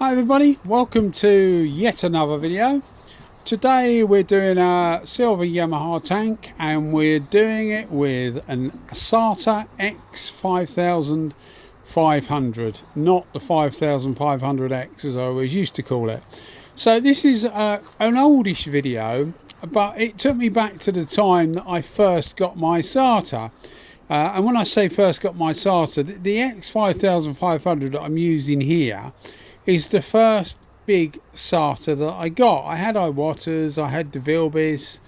Hi everybody, welcome to yet another video. Today we're doing a silver Yamaha tank and we're doing it with a Sata X5500, not the 5500X as I always used to call it. So this is an oldish video, but it took me back to the time that I first got my Sata. And when I say first got my Sata, the X5500 that I'm using here is the first big Sata that I got. I had Iwata's, I had DeVilbiss,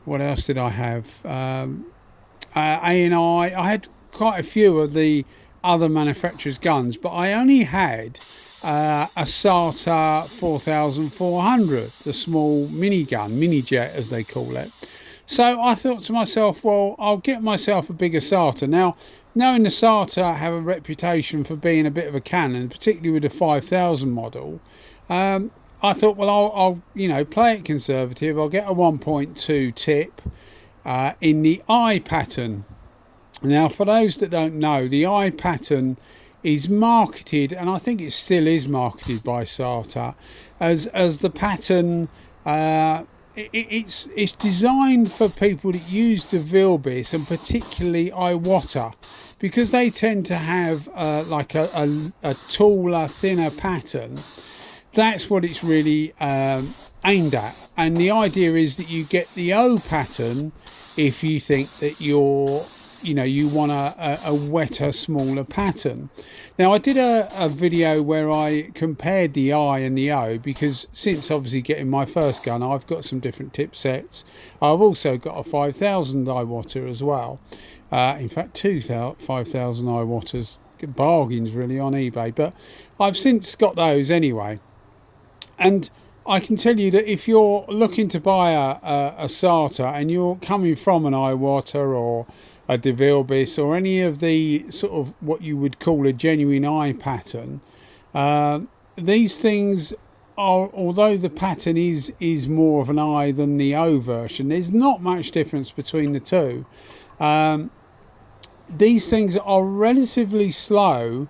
what else did I have? ANI. I had quite a few of the other manufacturers' guns, but I only had a Sata 4400, the small mini gun, mini jet as they call it. So I thought to myself, well, I'll get myself a bigger Sata. Now, knowing the Sata have a reputation for being a bit of a cannon, particularly with the 5000 model, I thought, well, I'll play it conservative. I'll get a 1.2 tip in the I pattern. Now, for those that don't know, the I pattern is marketed, and I think it still is marketed by Sata, as the pattern. It's designed for people that use DeVilbiss and particularly Iwata, because they tend to have like a taller, thinner pattern. That's what it's really aimed at, and the idea is that you get the O pattern if you think that you want a wetter, smaller pattern. Now, I did a video where I compared the I and the O, because since obviously getting my first gun, I've got some different tip sets. I've also got a 5000 Iwata as well. In fact, 5000 Iwatas, bargains really on eBay, but I've since got those anyway. And I can tell you that if you're looking to buy a Sata and you're coming from an Iwata or a DeVilbiss or any of the sort of what you would call a genuine I pattern, these things are, although the pattern is more of an I than the O version, there's not much difference between the two. These things are relatively slow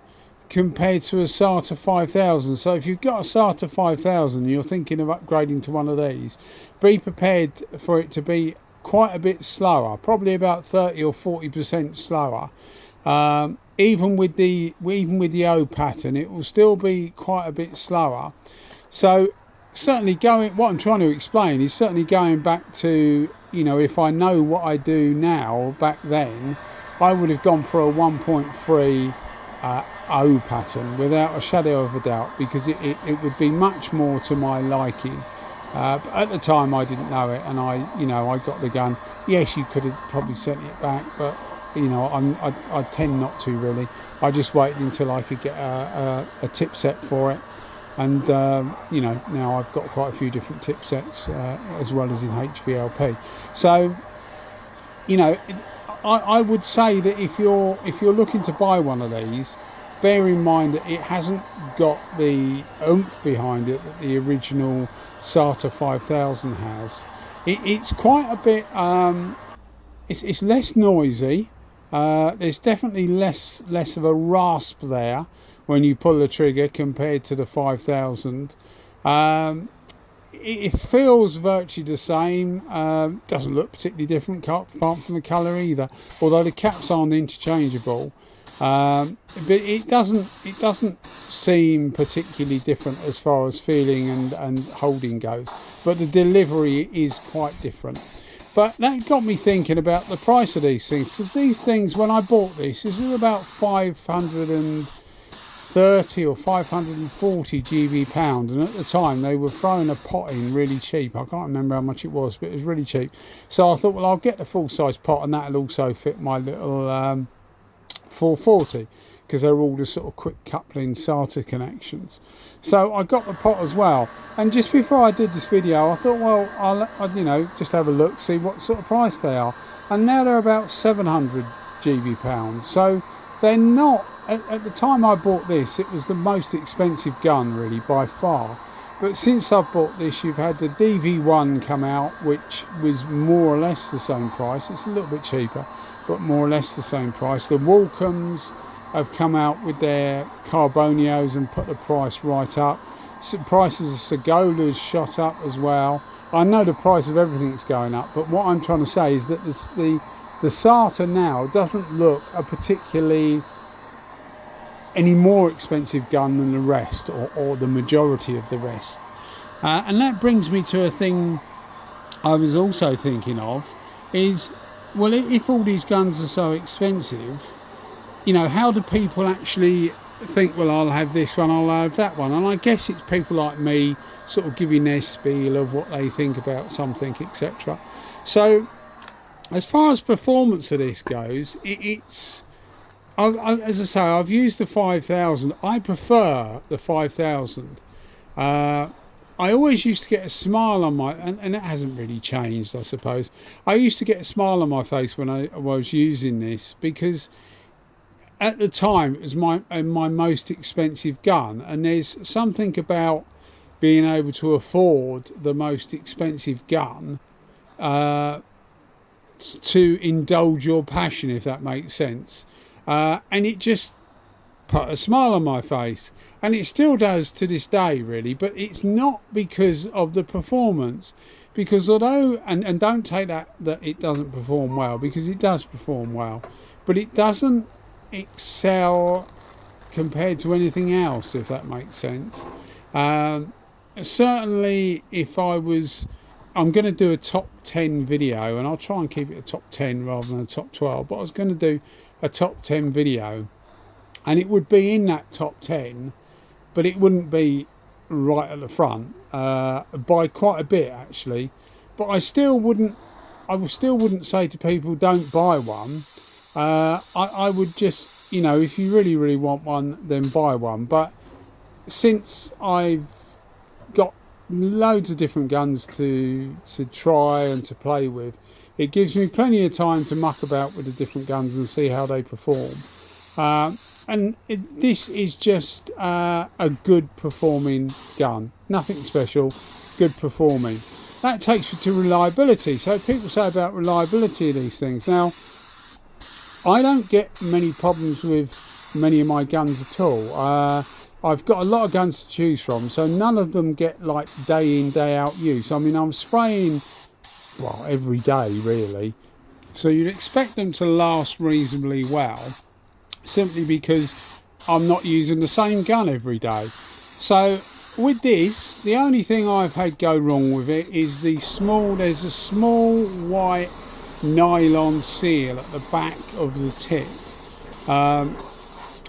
compared to a Sata 5000. So if you've got a Sata 5000 and you're thinking of upgrading to one of these, be prepared for it to be quite a bit slower, probably about 30 or 40% slower. Even with the O pattern, it will still be quite a bit slower. So certainly what I'm trying to explain is certainly going back to, if I know what I do now, back then I would have gone for a 1.3 O pattern without a shadow of a doubt, because it would be much more to my liking. But at the time I didn't know it, and I got the gun. Yes, you could have probably sent it back, but I tend not to really. I just waited until I could get a tip set for it, and now I've got quite a few different tip sets as well as in HVLP. So I would say that if you're looking to buy one of these, bear in mind that it hasn't got the oomph behind it that the original Sata 5000 has. It's quite a bit, it's less noisy. There's definitely less of a rasp there when you pull the trigger compared to the 5000. It feels virtually the same. Doesn't look particularly different apart from the colour either, although the caps aren't interchangeable. But it doesn't seem particularly different as far as feeling and holding goes, but the delivery is quite different. But that got me thinking about the price of these things, because these things, when I bought this was about 530 or 540 GB pound, and at the time they were throwing a pot in really cheap. I can't remember how much it was, but it was really cheap. So I thought, well, I'll get the full size pot, and that'll also fit my little 440, because they're all the sort of quick coupling Sata connections. So I got the pot as well, and just before I did this video I thought, well, I'll just have a look, see what sort of price they are, and now they're about 700 GB pounds. So they're not, at the time I bought this, it was the most expensive gun really by far. But since I've bought this, you've had the DV1 come out, which was more or less the same price. It's a little bit cheaper, but more or less the same price. The Walcoms have come out with their Carbonios and put the price right up. prices of Segola's shot up as well. I know the price of everything's going up, but what I'm trying to say is that the Sata now doesn't look a particularly any more expensive gun than the rest, or the majority of the rest. And that brings me to a thing I was also thinking of, is, well, if all these guns are so expensive, you know, how do people actually think, well, I'll have this one, I'll have that one? And I guess it's people like me sort of giving their spiel of what they think about something, etc. So as far as performance of this goes, as I say, I've used the 5000. I prefer the 5000. I always used to get a smile on my, and it hasn't really changed, I suppose. I used to get a smile on my face when I was using this, because at the time it was my most expensive gun, and there's something about being able to afford the most expensive gun to indulge your passion, if that makes sense. And it just put a smile on my face, and it still does to this day, really. But it's not because of the performance, because although, and don't take that it doesn't perform well, because it does perform well, but it doesn't excel compared to anything else, if that makes sense. Certainly if I'm going to do a top 10 video, and I'll try and keep it a top 10 rather than a top 12, but I was going to do a top 10 video, and it would be in that top 10, but it wouldn't be right at the front, by quite a bit actually. But I still wouldn't say to people, don't buy one. I would just, you know, if you really want one, then buy one. But since I've got loads of different guns to try and to play with, it gives me plenty of time to muck about with the different guns and see how they perform. And this is just a good performing gun, nothing special, good performing. That takes you to reliability. So people say about reliability of these things. Now, I don't get many problems with many of my guns at all. I've got a lot of guns to choose from, so none of them get like day in, day out use. I mean, I'm spraying, well, every day really, so you'd expect them to last reasonably well, simply because I'm not using the same gun every day. So with this, the only thing I've had go wrong with it is there's a small white nylon seal at the back of the tip.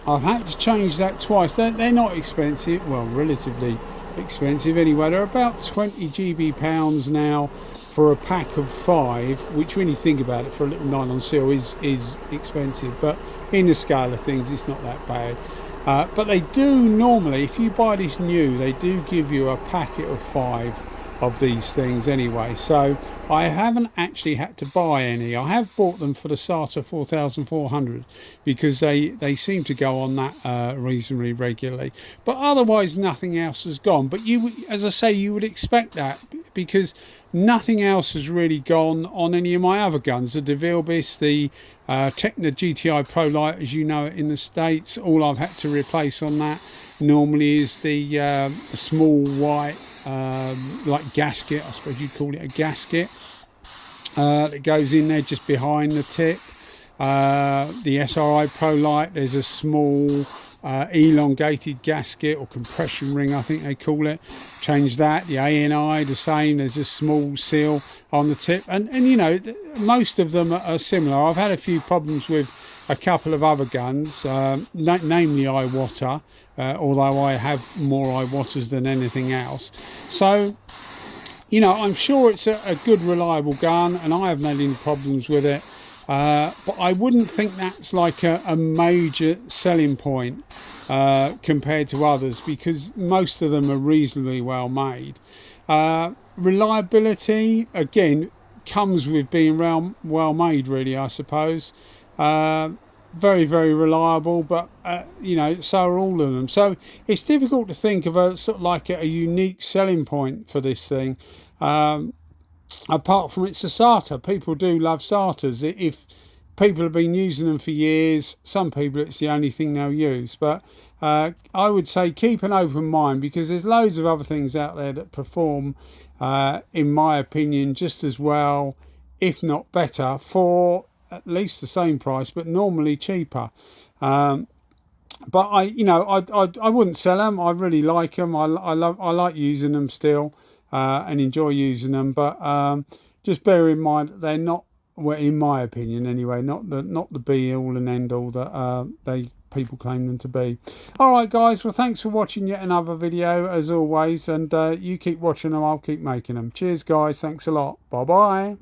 I've had to change that twice. They're not expensive, well, relatively expensive anyway. They're about 20 GB pounds now for a pack of 5, which when you think about it, for a little nylon seal is expensive, but in the scale of things it's not that bad. But they do normally, if you buy this new, they do give you a packet of 5 of these things anyway, so I haven't actually had to buy any. I have bought them for the Sata 4400 because they seem to go on that reasonably regularly, but otherwise nothing else has gone. But you, as I say, you would expect that, because nothing else has really gone on any of my other guns. The DeVilbiss, the Techna GTI Pro Light, as you know it in the States, all I've had to replace on that normally is the small white like gasket, I suppose you'd call it a gasket, that goes in there just behind the tip. The SRI Pro Light, there's a small elongated gasket or compression ring, I think they call it. Change that. The ANI, the same, there's a small seal on the tip, and you know, most of them are similar. I've had a few problems with a couple of other guns, namely Iwata, although I have more Iwatas than anything else. So, you know, I'm sure it's a good, reliable gun, and I haven't had any problems with it. But I wouldn't think that's like a major selling point compared to others, because most of them are reasonably well made. Reliability, again, comes with being well made, really, I suppose. Very, very reliable, but you know, so are all of them. So it's difficult to think of a sort of like a unique selling point for this thing. Apart from it's a Sata. People do love Satas. If people have been using them for years, some people it's the only thing they'll use. But I would say keep an open mind, because there's loads of other things out there that perform, in my opinion, just as well, if not better, for at least the same price, but normally cheaper. But I wouldn't sell them. I really like them. I like using them still, and enjoy using them. But just bear in mind that they're not, well, in my opinion anyway, not the be all and end all that people claim them to be. All right, guys. Well, thanks for watching yet another video as always, and you keep watching them. I'll keep making them. Cheers, guys. Thanks a lot. Bye bye.